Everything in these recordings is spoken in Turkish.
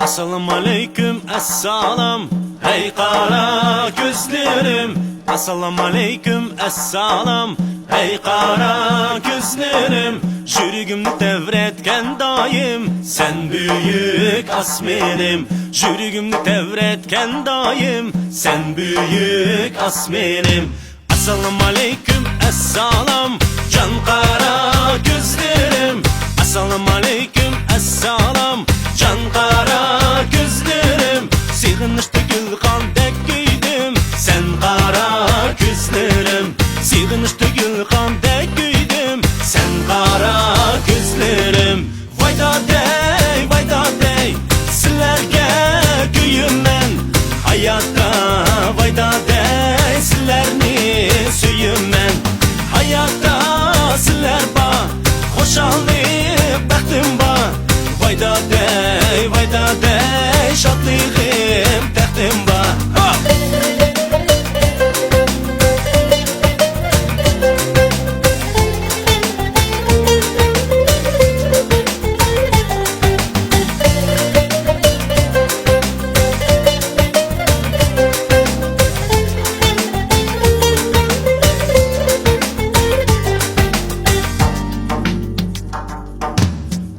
Assalamu aleyküm, esselam. Hey kara gözlerim. Assalamu aleyküm, esselam. Hey kara gözlerim. Jürgümni tevretken daim sen büyük asmenim. Jürgümni tevretken daim sen büyük asmenim. Assalamu aleyküm, esselam. Can kara gözlerim. Assalamu aleyküm, esselam. Can kara gözlerim. Sığınıştı gülkandek giydim sen kara gözlerim. Sığınıştı gülkandek giydim sen kara gözlerim. Vayda dey sizlerge güyüm ben hayatta. Vayda dey sizlerni süyüm ben hayatta. Sizler ba hoşallık bəxtim ba. Vayda dey şadlığım təxtim ba.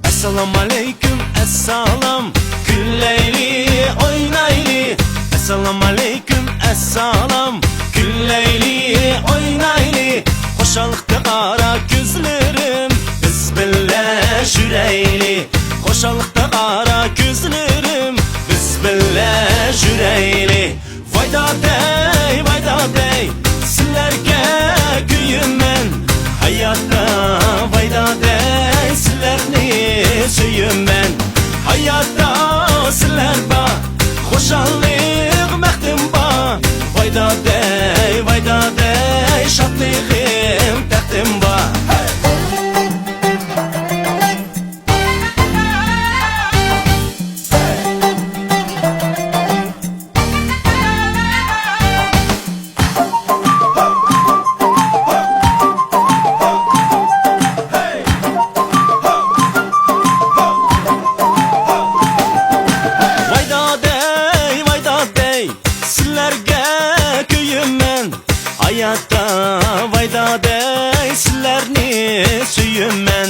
Assalamu aleyküm, esselam. Gülleyli, oynayli. Assalamu aleyküm, esselam. Gülleyli, oynayli. Hoşalıkta kara gözlerim biz bille jüreyli. Hoşalıkta kara gözlerim biz bille jüreyli. Vayda dey sizlerge güyüm ben hayatta. Vayda dey sizlerni süyüm ben hayatta. Sizler ba hoşallık məxtim ba. Vayda dey şadlığım təxtim ba. Sizlerge köyüm ben hayatta. Vayda dey sizlerni süyüm ben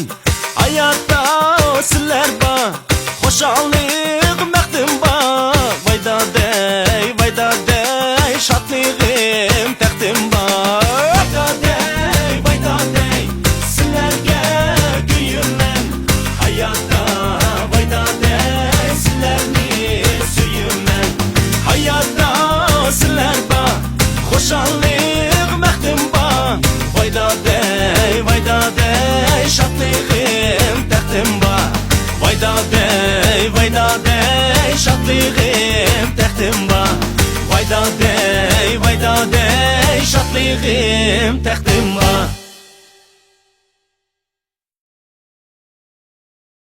hayatta. Sizler ba hoşallık məxtim ba. Vayda dey şadlığım təxtim ba. Vayda dey sizlerge köyüm ben hayatta. Vayda dey sizlerni süyüm ben hayatta. Sizler ba hoşallık məxtim ba. Vayda dey şadlığım təxtim ba. Vayda dey şadlığım təxtim ba. Vayda dey şadlığım təxtim ba.